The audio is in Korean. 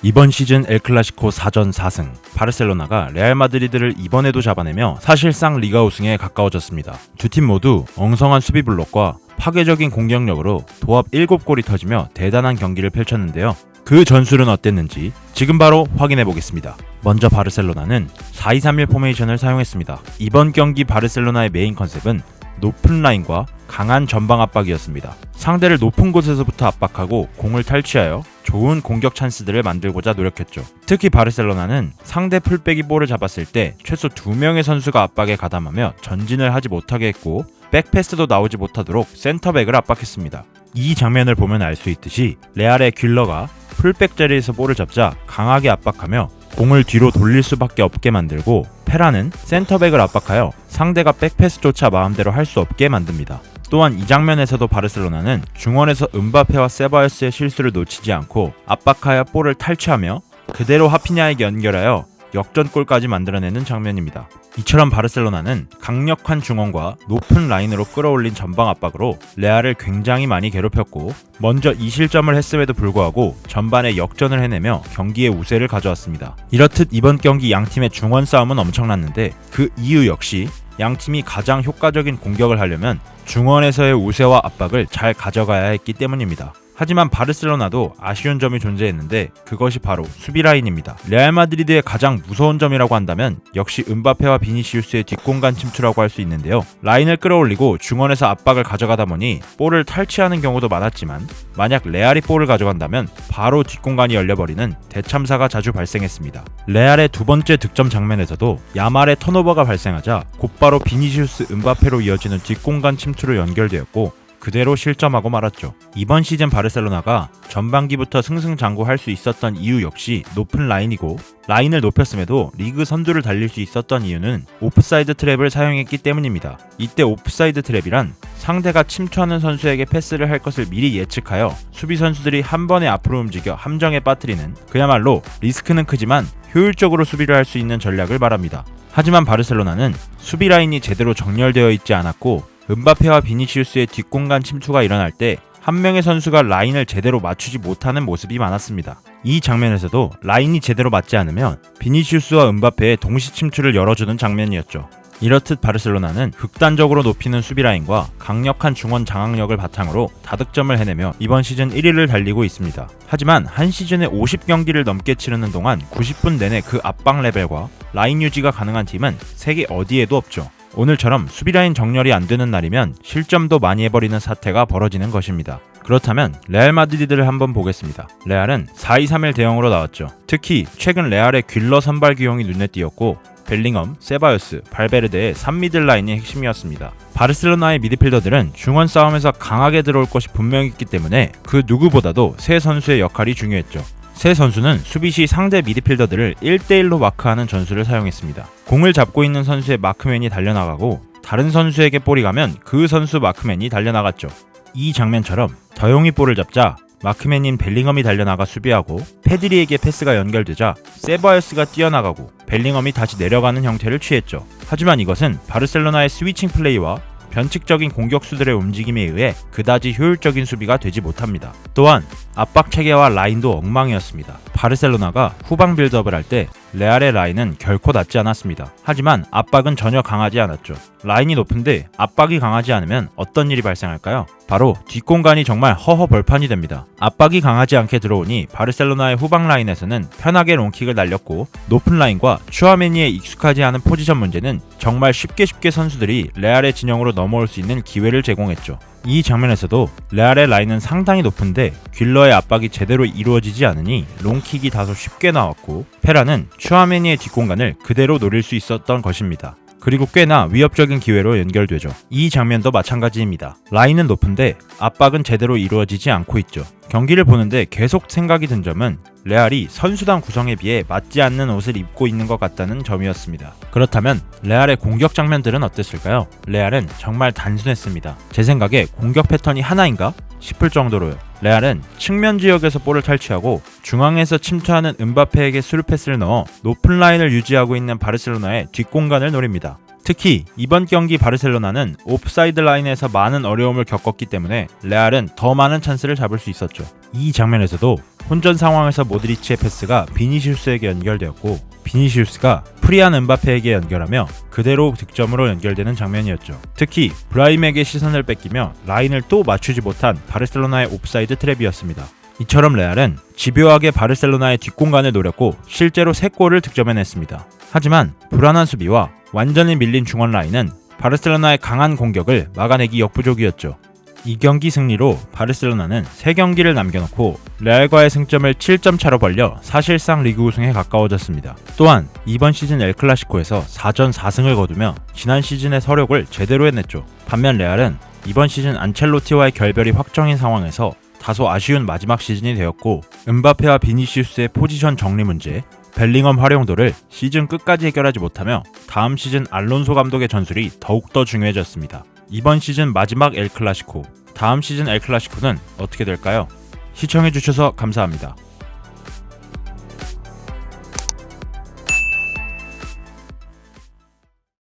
이번 시즌 엘클라시코 4전 4승, 바르셀로나가 레알 마드리드를 이번에도 잡아내며 사실상 리가 우승에 가까워졌습니다. 두 팀 모두 엉성한 수비 블록과 파괴적인 공격력으로 도합 7골이 터지며 대단한 경기를 펼쳤는데요. 그 전술은 어땠는지 지금 바로 확인해 보겠습니다. 먼저 바르셀로나는 4-2-3-1 포메이션을 사용했습니다. 이번 경기 바르셀로나의 메인 컨셉은 높은 라인과 강한 전방 압박이었습니다. 상대를 높은 곳에서부터 압박하고 공을 탈취하여 좋은 공격 찬스들을 만들고자 노력했죠. 특히 바르셀로나는 상대 풀백이 볼을 잡았을 때 최소 2명의 선수가 압박에 가담하며 전진을 하지 못하게 했고 백패스도 나오지 못하도록 센터백을 압박했습니다. 이 장면을 보면 알 수 있듯이 레알의 퀼러가 풀백 자리에서 볼을 잡자 강하게 압박하며 공을 뒤로 돌릴 수밖에 없게 만들고 페라는 센터백을 압박하여 상대가 백패스조차 마음대로 할 수 없게 만듭니다. 또한 이 장면에서도 바르셀로나는 중원에서 음바페와 세바요스의 실수를 놓치지 않고 압박하여 볼을 탈취하며 그대로 하피냐에게 연결하여 역전골까지 만들어내는 장면입니다. 이처럼 바르셀로나는 강력한 중원과 높은 라인으로 끌어올린 전방 압박으로 레알을 굉장히 많이 괴롭혔고 먼저 2실점을 했음에도 불구하고 전반에 역전을 해내며 경기의 우세를 가져왔습니다. 이렇듯 이번 경기 양팀의 중원 싸움은 엄청났는데 그 이유 역시 양팀이 가장 효과적인 공격을 하려면 중원에서의 우세와 압박을 잘 가져가야 했기 때문입니다. 하지만 바르셀로나도 아쉬운 점이 존재했는데 그것이 바로 수비 라인입니다. 레알 마드리드의 가장 무서운 점이라고 한다면 역시 음바페와 비니시우스의 뒷공간 침투라고 할 수 있는데요. 라인을 끌어올리고 중원에서 압박을 가져가다 보니 볼을 탈취하는 경우도 많았지만 만약 레알이 볼을 가져간다면 바로 뒷공간이 열려버리는 대참사가 자주 발생했습니다. 레알의 두 번째 득점 장면에서도 야말의 턴오버가 발생하자 곧바로 비니시우스 음바페로 이어지는 뒷공간 침투로 연결되었고 그대로 실점하고 말았죠. 이번 시즌 바르셀로나가 전반기부터 승승장구할 수 있었던 이유 역시 높은 라인이고 라인을 높였음에도 리그 선두를 달릴 수 있었던 이유는 오프사이드 트랩을 사용했기 때문입니다. 이때 오프사이드 트랩이란 상대가 침투하는 선수에게 패스를 할 것을 미리 예측하여 수비 선수들이 한 번에 앞으로 움직여 함정에 빠뜨리는 그야말로 리스크는 크지만 효율적으로 수비를 할 수 있는 전략을 말합니다. 하지만 바르셀로나는 수비 라인이 제대로 정렬되어 있지 않았고 음바페와 비니시우스의 뒷공간 침투가 일어날 때 한 명의 선수가 라인을 제대로 맞추지 못하는 모습이 많았습니다. 이 장면에서도 라인이 제대로 맞지 않으면 비니시우스와 음바페의 동시 침투를 열어주는 장면이었죠. 이렇듯 바르셀로나는 극단적으로 높이는 수비 라인과 강력한 중원 장악력을 바탕으로 다득점을 해내며 이번 시즌 1위를 달리고 있습니다. 하지만 한 시즌에 50경기를 넘게 치르는 동안 90분 내내 그 압박 레벨과 라인 유지가 가능한 팀은 세계 어디에도 없죠. 오늘처럼 수비라인 정렬이 안 되는 날이면 실점도 많이 해버리는 사태가 벌어지는 것입니다. 그렇다면 레알 마드리드를 한번 보겠습니다. 레알은 4-2-3-1 대형으로 나왔죠. 특히 최근 레알의 퀼러 선발 기용이 눈에 띄었고 벨링엄, 세바요스, 발베르데의 3미들 라인이 핵심이었습니다. 바르셀로나의 미드필더들은 중원 싸움에서 강하게 들어올 것이 분명했기 때문에 그 누구보다도 세 선수의 역할이 중요했죠. 세 선수는 수비 시 상대 미드필더들을 1대1로 마크하는 전술을 사용했습니다. 공을 잡고 있는 선수의 마크맨이 달려나가고 다른 선수에게 볼이 가면 그 선수 마크맨이 달려나갔죠. 이 장면처럼 더용이 볼을 잡자 마크맨인 벨링엄이 달려나가 수비하고 페드리에게 패스가 연결되자 세바요스가 뛰어나가고 벨링엄이 다시 내려가는 형태를 취했죠. 하지만 이것은 바르셀로나의 스위칭 플레이와 변칙적인 공격수들의 움직임에 의해 그다지 효율적인 수비가 되지 못합니다. 또한 압박 체계와 라인도 엉망이었습니다. 바르셀로나가 후방 빌드업을 할 때 레알의 라인은 결코 낮지 않았습니다. 하지만 압박은 전혀 강하지 않았죠. 라인이 높은데 압박이 강하지 않으면 어떤 일이 발생할까요? 바로 뒷공간이 정말 허허벌판이 됩니다. 압박이 강하지 않게 들어오니 바르셀로나의 후방 라인에서는 편하게 롱킥을 날렸고 높은 라인과 슈아메니에 익숙하지 않은 포지션 문제는 정말 쉽게 선수들이 레알의 진영으로 넘어올 수 있는 기회를 제공했죠. 이 장면에서도 레알의 라인은 상당히 높은데 퀼러의 압박이 제대로 이루어지지 않으니 롱킥이 다소 쉽게 나왔고 페라는 슈아메니의 뒷공간을 그대로 노릴 수 있었던 것입니다. 그리고 꽤나 위협적인 기회로 연결되죠. 이 장면도 마찬가지입니다. 라인은 높은데 압박은 제대로 이루어지지 않고 있죠. 경기를 보는데 계속 생각이 든 점은 레알이 선수단 구성에 비해 맞지 않는 옷을 입고 있는 것 같다는 점이었습니다. 그렇다면 레알의 공격 장면들은 어땠을까요? 레알은 정말 단순했습니다. 제 생각에 공격 패턴이 하나인가 싶을 정도로요. 레알은 측면 지역에서 볼을 탈취하고 중앙에서 침투하는 음바페에게 스루 패스를 넣어 높은 라인을 유지하고 있는 바르셀로나의 뒷공간을 노립니다. 특히 이번 경기 바르셀로나는 오프사이드 라인에서 많은 어려움을 겪었기 때문에 레알은 더 많은 찬스를 잡을 수 있었죠. 이 장면에서도 혼전 상황에서 모드리치의 패스가 비니시우스에게 연결되었고 비니시우스가 프리한 은바페에게 연결하며 그대로 득점으로 연결되는 장면이었죠. 특히 브라임에게 시선을 뺏기며 라인을 또 맞추지 못한 바르셀로나의 옵사이드 트랩이었습니다. 이처럼 레알은 집요하게 바르셀로나의 뒷공간을 노렸고 실제로 3골을 득점해냈습니다. 하지만 불안한 수비와 완전히 밀린 중원 라인은 바르셀로나의 강한 공격을 막아내기 역부족이었죠. 이 경기 승리로 바르셀로나는 3경기를 남겨놓고 레알과의 승점을 7점 차로 벌려 사실상 리그 우승에 가까워졌습니다. 또한 이번 시즌 엘클라시코에서 4전 4승을 거두며 지난 시즌의 서력을 제대로 해냈죠. 반면 레알은 이번 시즌 안첼로티와의 결별이 확정인 상황에서 다소 아쉬운 마지막 시즌이 되었고 은바페와 비니시우스의 포지션 정리 문제, 벨링엄 활용도를 시즌 끝까지 해결하지 못하며 다음 시즌 알론소 감독의 전술이 더욱더 중요해졌습니다. 이번 시즌 마지막 엘클라시코, 다음 시즌 엘클라시코는 어떻게 될까요? 시청해주셔서 감사합니다.